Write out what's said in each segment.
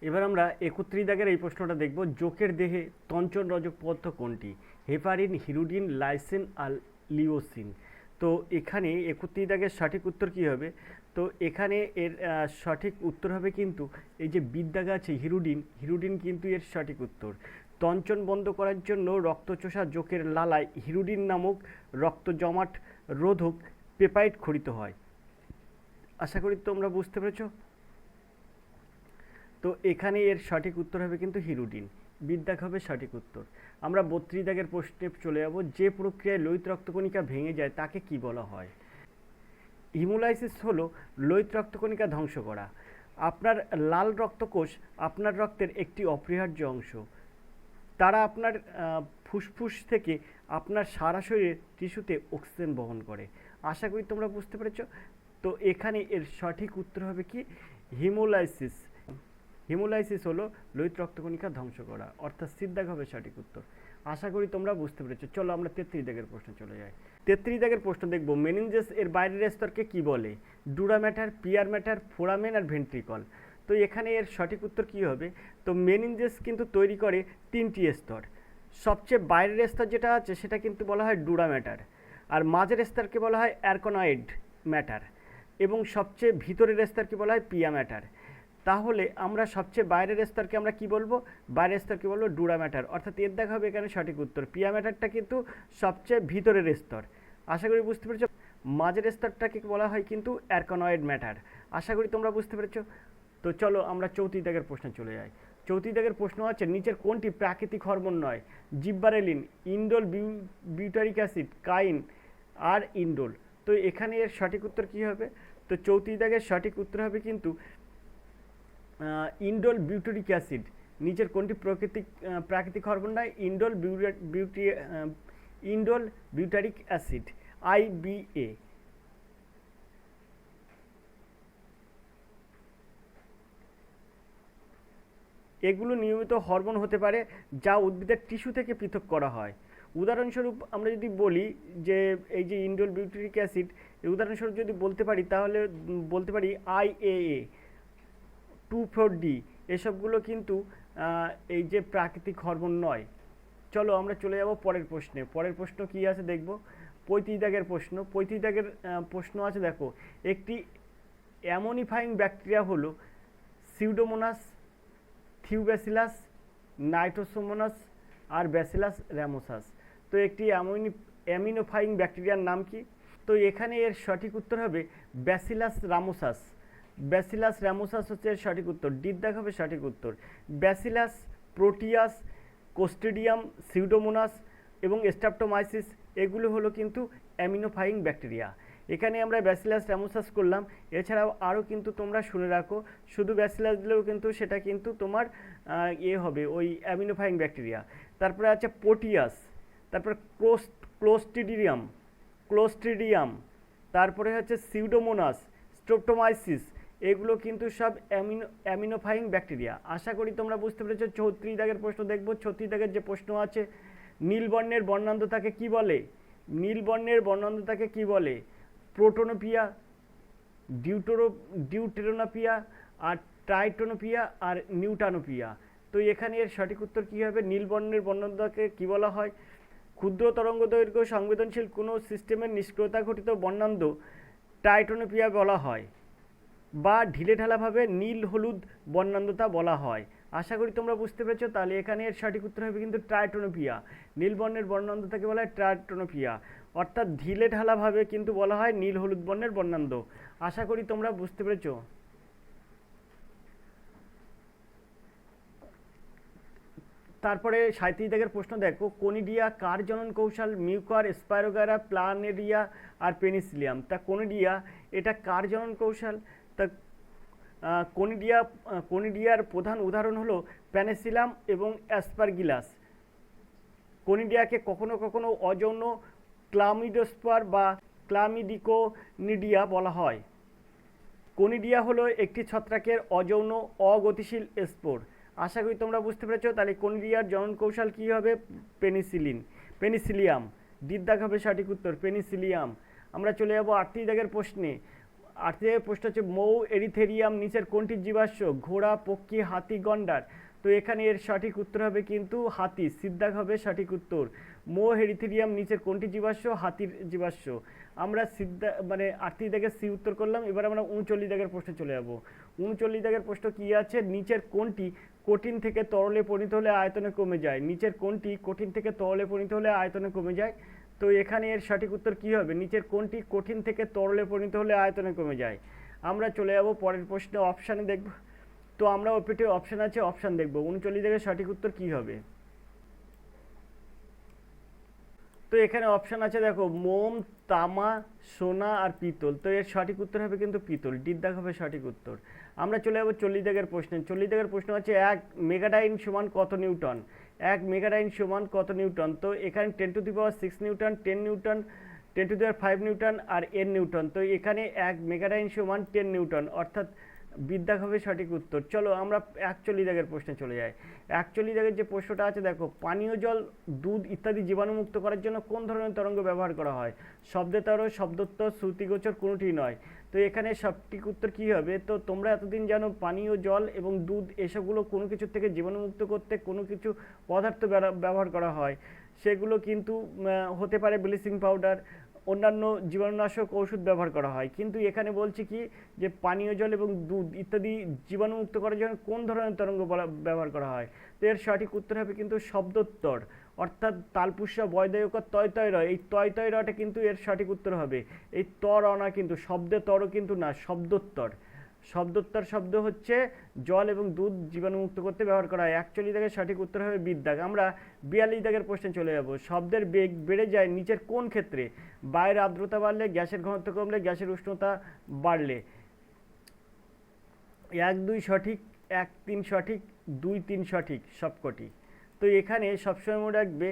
এবার আমরা ৩১ দাগের এই প্রশ্নটা দেখব। জোকের দেহে তঞ্চন রজক পদার্থ কোনটি? হেপারিন, হিরুডিন, লাইসিন আর লিওসিন। তো এখানে ৩১ দাগের সঠিক উত্তর কী হবে? তো এখানে এর সঠিক উত্তর হবে কিন্তু এই যে বিদ্যাগ আছে হিরুডিন, হিরুডিন কিন্তু এর সঠিক উত্তর। তঞ্চন বন্ধ করার জন্য রক্তচোষা জোকের লালায় হিরুডিন নামক রক্ত জমাট রোধক পেপাইট খরিত হয়। আশা করি তোমরা বুঝতে পেরেছো। তো এখানে এর সঠিক উত্তর হবে কিন্তু হিরুডিন, বিদ্যাগ হবে সঠিক উত্তর। আমরা ৩২ দাগের প্রশ্নে চলে যাব। যে প্রক্রিয়ায় লোহিত রক্তকণিকা ভেঙে যায় তাকে কি বলা হয়? হিমোলাইসিস হলো লোহিত রক্তকণিকা ধ্বংস করা। আপনার লাল রক্তকোষ আপনার রক্তের একটি অপরিহার্য অংশ। তারা আপনার ফুসফুস থেকে আপনার সারা শরীরের টিস্যুতে অক্সিজেন বহন করে। আশা করি তোমরা বুঝতে পেরেছো। তো এখানে এর সঠিক উত্তর হবে কি? হিমোলাইসিস। হিমোলাইসিস হলো লোহিত রক্তকণিকা ধ্বংস করা, অর্থাৎ সিদ্ধাগ হবে সঠিক উত্তর। আশা করি তোমরা বুঝতে পেরেছো। চলো আমরা ৩৩ দাগের প্রশ্ন চলে যাই। ৩৩ দাগের প্রশ্ন দেখব। মেনিনজাস এর বাইরের স্তরকে কি বলে? Dura mater, pia mater, foramen আর ভেন্ট্রিকল। তো এখানে এর সঠিক উত্তর কি হবে? তো মেনিনজাস কিন্তু তৈরি করে 3টি স্তর। সবচেয়ে বাইরের স্তর যেটা আছে সেটা কিন্তু বলা হয় ডুরা ম্যাটার, আর মাঝের স্তরকে বলা হয় অ্যারকনয়েড ম্যাটার, এবং সবচেয়ে ভিতরের স্তরকে বলা হয় পিয়া ম্যাটার। তাহলে আমরা সবচেয়ে বাইরের স্তরকে আমরা কি বলবো? বাইরের স্তরকে বলবো ডুরা ম্যাটার, অর্থাৎ এর দেখা হবে এখানে সঠিক উত্তর। পিয়া ম্যাটারটা কিন্তু সবচেয়ে ভিতরের স্তর। আশা করি বুঝতে পেরেছো। মাঝের স্তরটাকে বলা হয় কিন্তু অ্যারকনয়েড ম্যাটার। আশা করি তোমরা বুঝতে পেরেছো। তো চলো আমরা ৩৪ দাগের প্রশ্নে চলে যাই। ৩৪ দাগের প্রশ্ন আছে, নিচের কোনটি প্রাকৃতিক হরমোন নয়? জিব্বারেলিন, ইন্ডোল, বিউটারিক অ্যাসিড, কাইন আর ইন্ডোল। তো এখানে এর সঠিক উত্তর কী হবে? তো ৩৪ দাগের সঠিক উত্তর হবে কিন্তু ইন্ডোল বিউটারিক অ্যাসিড। নিচের কোনটি প্রাকৃতিক হরমোন নয়? Indole butyric acid, IBA। এগুলো নিয়মিত হরমোন হতে পারে যা উদ্ভিদের টিস্যু থেকে পৃথক করা হয়। উদাহরণস্বরূপ আমরা যদি বলি যে এই যে ইন্ডোল বিউটারিক অ্যাসিড, উদাহরণস্বরূপ যদি বলতে পারি তাহলে বলতে পারি IAA, 2,4-D, এসবগুলো কিন্তু এই যে প্রাকৃতিক হরমোন নয়। চলো আমরা চলে যাব পরের প্রশ্নে। পরের প্রশ্ন কি আছে দেখব। ৩৫ দাগের প্রশ্ন। ৩৫ দাগের প্রশ্ন আছে দেখো, একটি অ্যামোনিফাইং ব্যাকটেরিয়া হলো সিউডোমোনাস, থিওব্যাসিলাস, নাইট্রোসোমোনাস আর ব্যাসিলাস রামোসাস। তো একটি অ্যামিনোফাইং ব্যাকটেরিয়ার নাম কি? তো এখানে এর সঠিক উত্তর হবে ব্যাসিলাস রামোসাস। ব্যাসিলাস রামোসাস হচ্ছে এর সঠিক উত্তর। ডিদ্দাগ হবে সঠিক উত্তর। ব্যাসিলাস, প্রোটিয়াস, কোস্ট্রিডিয়াম, সিউডোমোনাস এবং স্ট্রেপ্টোমাইসিস এগুলো হলো কিন্তু অ্যামিনোফাইং ব্যাকটেরিয়া। এখানে আমরা ব্যাসিলাস রামোসাস করলাম, এছাড়াও আরও কিন্তু তোমরা শুনে রাখো, শুধু ব্যাসিলাস দিলেও কিন্তু সেটা কিন্তু তোমার হবে ওই অ্যামিনোফাইং ব্যাকটেরিয়া। তারপরে আছে প্রোটিয়াস, তারপরে ক্লোস্ট্রিডিয়াম, তারপরে হচ্ছে সিউডোমোনাস, স্ট্রেপ্টোমাইসিস, এগুলো কিন্তু সব অ্যামিনোফাইং ব্যাকটেরিয়া। আশা করি তোমরা বুঝতে পেরেছো। ৩৪ দাগের প্রশ্ন দেখব। ৩৪ দাগের যে প্রশ্ন আছে, নীলবর্ণের বর্ণান্ধতাকে কি বলে? নীলবর্ণের বর্ণান্ধতাকে কি বলে? প্রোটোনোপিয়া, ডিউটেরোনোপিয়া আর ট্রাইটোনোপিয়া আর নিউটানোপিয়া। তো এখানে এর সঠিক উত্তর কী হবে? নীলবর্ণের বর্ণান্ধতাকে কি বলা হয়? ক্ষুদ্র তরঙ্গ দৈর্ঘ্য সংবেদনশীল কোনো সিস্টেমের নিষ্ক্রিয়তা ঘটিত বর্ণান্ধ ট্রাইটোনোপিয়া বলা হয়, বা ঢিলেঢালাভাবে নীল হলুদ বর্ণান্ধতা বলা হয়। আশা করি তোমরা বুঝতে পেরেছো। তাহলে এখানে এর সঠিক উত্তর হবে কিন্তু ট্রাইটোনোপিয়া। নীল বর্ণের বর্ণান্ধতাকে বলা হয় ট্রাইটোনোপিয়া, অর্থাৎ ঢিলেঢালাভাবে কিন্তু বলা হয় নীল হলুদ বর্ণের বর্ণান্ধ। আশা করি তোমরা বুঝতে পেরেছো। তারপরে ৩৭ দাগের প্রশ্ন দেখো, কোনিডিয়া কার জনন কৌশল? মিউকার, স্পাইরোগারা, প্লানেরিয়া আর পেনিসিলিয়াম। তা কোনিডিয়া এটা কার জনন কৌশল? তা কোনিডিয়ার প্রধান উদাহরণ হলো প্যানিসিলাম এবং অ্যাসপারগিলাস। কোনিডিয়াকে কখনো কখনো অযৌন ক্লামিডোস্পর বা ক্লামিডিকোনিডিয়া বলা হয়। কোনিডিয়া হলো একটি ছত্রাকের অযৌন অগতিশীল স্পোর। আশা করি তোমরা বুঝতে পেরেছো। তাহলে কোনিডিয়ার জনন কৌশল কী হবে? পেনিসিলিয়াম। ডিদ্দাগ হবে সঠিক উত্তর, পেনিসিলিয়াম। আমরা চলে যাবো ৩৮ দাগের প্রশ্নে। আর্থিক প্রশ্ন হচ্ছে মৌ এরিথেরিয়াম নিচের কোনটি জীবাশ্ম? ঘোড়া, পক্ষী, হাতি, গন্ডার। তো এখানে এর সঠিক উত্তর হবে কিন্তু হাতি, সিদ্ধাক হবে সঠিক উত্তর। মৌ এরিথেরিয়াম নিচের কোনটি জীবাশ্ম? হাতির জীবাশ্ম। আমরা মানে 38 দাগের সি উত্তর করলাম। এবার আমরা 39 দাগের প্রশ্নে চলে যাব। 39 দাগের প্রশ্ন কি আছে? নিচের কোনটি কঠিন থেকে তরলে পরিণত হলে আয়তনে কমে যায়? নিচের কোনটি কঠিন থেকে তরলে পরিণত হলে আয়তনে কমে যায়? তো এখানে এর সঠিক উত্তর কি হবে? নিচের কোনটি কঠিন থেকে তরলে পরিণত হলে আয়তনে কমে যায়? আমরা চলে যাব পরের প্রশ্নে, অপশানে দেখব। তো আমরা ওপিটে অপশান আছে, অপশান দেখব। 39 থেকে সঠিক উত্তর কি হবে? তো এখানে অপশান আছে দেখো, মোম, তামা, সোনা আর পিতল। তো এর সঠিক উত্তর হবে কিন্তু পিতল, ডিদ্দাগ হবে সঠিক উত্তর। আমরা চলে যাবো 40 দাগের প্রশ্নে। 40 দাগের প্রশ্ন হচ্ছে 1 মেগাডাইন সমান কত নিউটন? 1 মেগাডাইন সমান কত নিউটন? তো এখানে 10⁶ নিউটন, 10 নিউটন, 10⁵ নিউটন আর n নিউটন। তো এখানে 1 মেগাডাইন সমান 10 নিউটন, অর্থাৎ বিদ্যাক হবে সঠিক উত্তর। চলো আমরা 41 দাগের প্রশ্নে চলে যাই। 41 দাগের যে প্রশ্নটা আছে দেখো, পানীয় জল, দুধ ইত্যাদি জীবাণুমুক্ত করার জন্য কোন ধরনের তরঙ্গ ব্যবহার করা হয়? শব্দতর, শব্দোত্তর, শ্রুতিগোচর, কোনোটি নয়। তো এখানে সঠিক উত্তর কি হবে? তো তোমরা এতদিন জানো পানীয় জল এবং দুধ এসবগুলো কোনো কিছুর থেকে জীবাণুমুক্ত করতে কোনো কিছু পদার্থ ব্যবহার করা হয়। সেগুলো কিন্তু হতে পারে ব্লিচিং পাউডার, অন্যান্য জীবাণুনাশক ওষুধ ব্যবহার করা হয়। কিন্তু এখানে বলছে কি যে পানীয় জল এবং দুধ ইত্যাদি জীবাণুমুক্ত করার জন্য কোন ধরনের তরঙ্গ ব্যবহার করা হয়? তো এর সঠিক উত্তর হবে কিন্তু শব্দোত্তর, অর্থাৎ তালপুষ্যা বয়দায়ক তয় তয় র। এই তয় তয় রটা কিন্তু এর সঠিক উত্তর হবে। এই তর না, কিন্তু শব্দে তরও কিন্তু না, শব্দোত্তর। শব্দোত্তর শব্দ হচ্ছে জল এবং দুধ জীবাণুমুক্ত করতে ব্যবহার করা হয়। 41 দাগের সঠিক উত্তর হবে বিদ্যাগ। আমরা 42 দাগের প্রশ্নে চলে যাব। শব্দের বেগ বেড়ে যায় নিচের কোন ক্ষেত্রে? বায়ুর আর্দ্রতা বাড়লে, গ্যাসের ঘনত্ব কমলে, গ্যাসের উষ্ণতা বাড়লে। 1 2 সঠিক, 1 3 সঠিক, 2 3 সঠিক সবকটি। তো এখানে সবসময় মনে রাখবে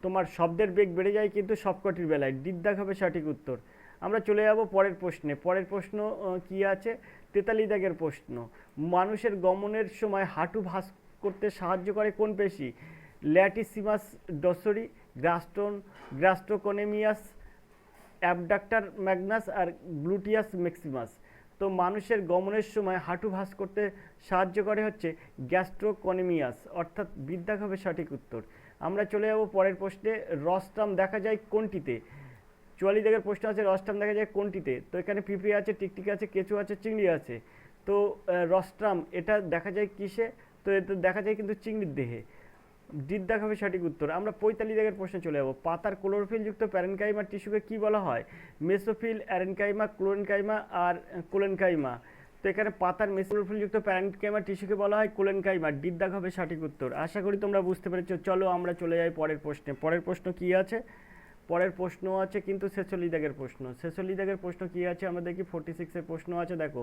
তোমার শব্দের বেগ বেড়ে যায় কিন্তু সবকটির বেলায়, ডিদ্দাগ হবে সঠিক উত্তর। আমরা চলে যাব পরের প্রশ্নে। পরের প্রশ্ন কি আছে? 43 দাগের প্রশ্ন, মানুষের গমনের সময় হাঁটু ভাঁজ করতে সাহায্য করে কোন পেশি? ল্যাটিসিমাস ডসরি, গ্রাস্ট্রোকোনেমিয়াস, অ্যাবডাক্টার ম্যাগনাস আর গ্লুটিয়াস ম্যাক্সিমাস। তো মানুষের গমনের সময় হাঁটু ভাঁজ করতে সাহায্য করে হচ্ছে গ্যাস্ট্রোকোনেমিয়াস, অর্থাৎ বিদ্যাগ হবে সঠিক উত্তর। আমরা চলে যাব পরের প্রশ্নে, রস্টাম দেখা যায় কোনটিতে? 44 দাগের প্রশ্ন আছে, রস্টাম দেখা যায় কোনটিতে? তো এখানে পিঁপড়ে আছে, টিকটিকি আছে, কেঁচো আছে, চিংড়ি আছে। তো রস্ট্রাম এটা দেখা যায় কিসে? তো এটা দেখা যায় কিন্তু চিংড়ির দেহে, ডিদ্দাগ হবে সঠিক উত্তর। আমরা 45 দাগের প্রশ্নে চলে যাব। পাতার ক্লোরোফিলযুক্ত প্যারেনকাইমা টিস্যুকে কি বলা হয়? মেসোফিল, অ্যারেনকাইমা, ক্লোরেনকাইমা আর কোলেনকাইমা। তো এখানে পাতার মেসোফিলযুক্ত প্যারেনকাইমা টিস্যুকে বলা হয় কোলেনকাইমা, ডিদ্দাগ হবে সঠিক উত্তর। আশা করি তোমরা বুঝতে পেরেছো। চলো আমরা চলে যাই পরের প্রশ্নে। পরের প্রশ্ন কি আছে? পরের প্রশ্ন আছে কিন্তু 46 দাগের প্রশ্ন। 46 দাগের প্রশ্ন কি আছে আমরা দেখি। 46 এর প্রশ্ন আছে দেখো,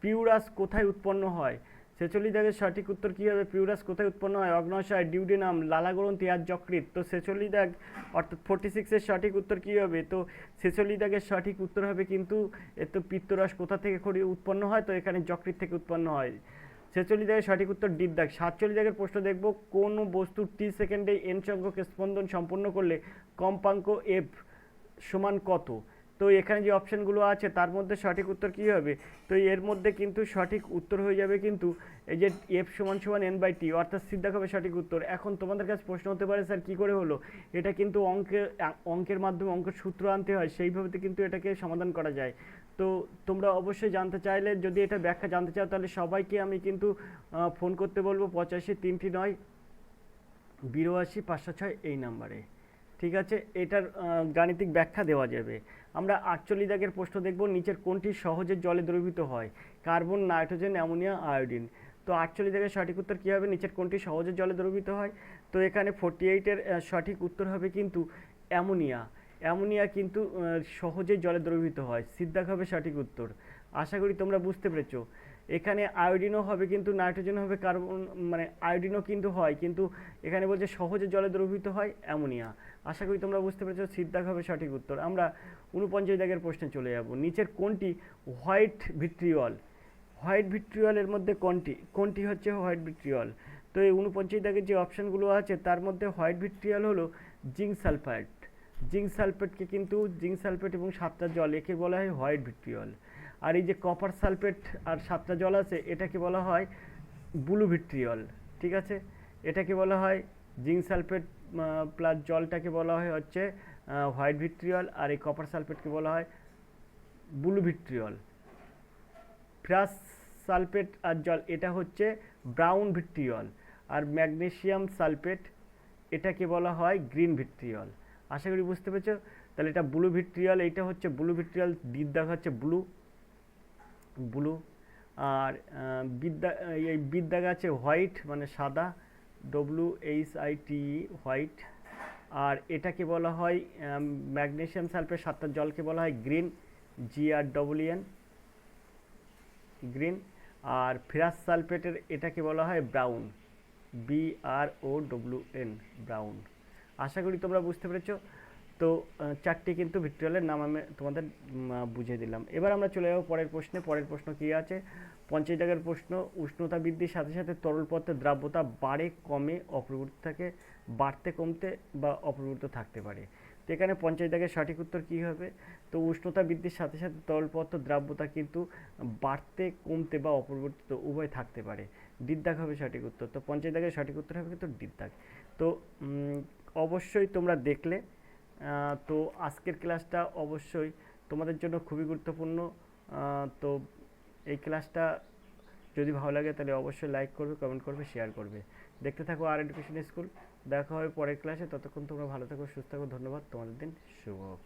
পিউরাস কোথায় উৎপন্ন হয়? 46 দাগের সঠিক উত্তর কি হবে? পিউরাস কোথায় উৎপন্ন হয়? অগ্ন্যাশয়, ডিউডেনাম, লালাগ্রন্থি আর যকৃৎ। তো 46 দাগ অর্থাৎ 46 এর সঠিক উত্তর কি হবে? তো 46 দাগের সঠিক উত্তর হবে কিন্তু তো পিত্তরস কোথা থেকে উৎপন্ন হয়? তো এখানে যকৃৎ থেকে উৎপন্ন হয়। 46 দাগের সঠিক উত্তর ডিদ্দাগ। 47 দাগের প্রশ্ন দেখব, কোন বস্তু টি সেকেন্ডে এন সংখ্যক স্পন্দন সম্পন্ন করলে কম্পাঙ্ক এফ সমান কত? তো এখানে যে অপশানগুলো আছে তার মধ্যে সঠিক উত্তর কী হবে? তো এর মধ্যে কিন্তু সঠিক উত্তর হয়ে যাবে কিন্তু এই যে এফ সমান সমান n/t, অর্থাৎ সিদ্ধাক হবে সঠিক উত্তর। এখন তোমাদের কাছে প্রশ্ন হতে পারে, স্যার কী করে হলো? এটা কিন্তু অঙ্কের মাধ্যমে অঙ্কের সূত্র আনতে হয়, সেইভাবে কিন্তু এটাকে সমাধান করা যায়। তো তোমরা অবশ্যই জানতে চাইলে, যদি এটা ব্যাখ্যা জানতে চাও, তাহলে সবাইকে আমি কিন্তু ফোন করতে বলবো 85 309 82 506 এই নাম্বারে। ঠিক আছে, এটার গাণিতিক ব্যাখ্যা দেওয়া যাবে। আমরা 48 দাগের প্রশ্ন দেখব, নিচের কোনটি সহজে জলে দ্রবীভূত হয়? Carbon, nitrogen, ammonia, iodine. তো 48 দাগের সঠিক উত্তর কী হবে? নিচের কোনটি সহজে জলে দ্রবীভূত হয়? তো এখানে 48-এর সঠিক উত্তর হবে কিন্তু অ্যামোনিয়া। অ্যামোনিয়া কিন্তু সহজে জলে দ্রবীভূত হয়, সিদ্ধাক হবে সঠিক উত্তর। আশা করি তোমরা বুঝতে পেরেছো। এখানে আয়োডিনও হবে কিন্তু নাইট্রোজেন হবে, কার্বন মানে আয়োডিনও কিন্তু হয়, কিন্তু এখানে বলছে সহজে জলে দ্রবীভূত হয় অ্যামোনিয়া। আশা করি তোমরা বুঝতে পেরেছো, সিদ্ধাক হবে সঠিক উত্তর। আমরা 49 দাগের প্রশ্নে চলে যাব। নিচের কোনটি হোয়াইট ভিট্রিয়ল? হোয়াইট ভিট্রিয়লের মধ্যে কোনটি হচ্ছে হোয়াইট ভিট্রিয়ল? তো এই 49 দাগের যে অপশানগুলো আছে তার মধ্যে হোয়াইট ভিট্রিয়ল হলো জিঙ্ক সালফাইড। জিঙ্ক সালফেট এবং 7টা জল একে বলা হয় হোয়াইট ভিট্রিয়ল। আর এই যে কপার সালফেট আর 7টা জল আছে এটাকে বলা হয় ব্লু ভিট্রিয়ল। ঠিক আছে, এটাকে বলা হয় জিঙ্ক সালফেট প্লাস জলটাকে বলা হয় হচ্ছে হোয়াইট ভিট্রিয়ল, আর এই কপার সালফেটকে বলা হয় ব্লু ভিট্রিয়ল। ফেরাস সালফেট আর জল এটা হচ্ছে ব্রাউন ভিট্রিয়ল, আর ম্যাগনেসিয়াম সালফেট এটাকে বলা হয় গ্রিন ভিট্রিয়ল। আশা করি বুঝতে পেরেছো। তাহলে এটা ব্লু ভিট্রিয়ল, এইটা হচ্ছে ব্লু ভিট্রিয়ল, দেখা হচ্ছে ব্লু। আর এই বিদ্যাগ আছে হোয়াইট মানে সাদা, WHITE হোয়াইট। আর এটাকে বলা হয় ম্যাগনেসিয়াম সালফেট 7টা জলকে বলা হয় গ্রিন, GREEN গ্রিন। আর ফেরাস সালফেটের এটাকে বলা হয় ব্রাউন, BROWN ব্রাউন। আশা করি তোমরা বুঝতে পেরেছো। তো 4টি কিন্তু ভিট্রিয়লের নাম আমি তোমাদের বুঝিয়ে দিলাম। এবার আমরা চলে যাবো পরের প্রশ্নে। পরের প্রশ্ন কী আছে, 50 দাগের প্রশ্ন। উষ্ণতা বৃদ্ধির সাথে সাথে তরল পদার্থের দ্রাব্যতা বাড়ে কমে অপরিবর্তিত থাকে, বাড়তে কমতে বা অপরিবর্তিত থাকতে পারে। তো এখানে 50 দাগের সঠিক উত্তর কী হবে? তো উষ্ণতা বৃদ্ধির সাথে সাথে তরল পদার্থের দ্রাব্যতা কিন্তু বাড়তে কমতে বা অপরিবর্তিত উভয় থাকতে পারে। ডিদ্দাগ হবে সঠিক উত্তর। তো 50 দাগের সঠিক উত্তর হবে কিন্তু ডিদ্দাগ। তো অবশ্যই তোমরা দেখলে, তো আজকের ক্লাসটা অবশ্যই তোমাদের জন্য খুবই গুরুত্বপূর্ণ। তো এই ক্লাসটা যদি ভালো লাগে তাহলে অবশ্যই লাইক করবে, কমেন্ট করবে, শেয়ার করবে। দেখতে থাকো আর এডুকেশন স্কুল। দেখা হবে পরের ক্লাসে। ততক্ষণ তোমরা ভালো থাকো, সুস্থ থাকো। ধন্যবাদ। তোমাদের দিন শুভ হোক।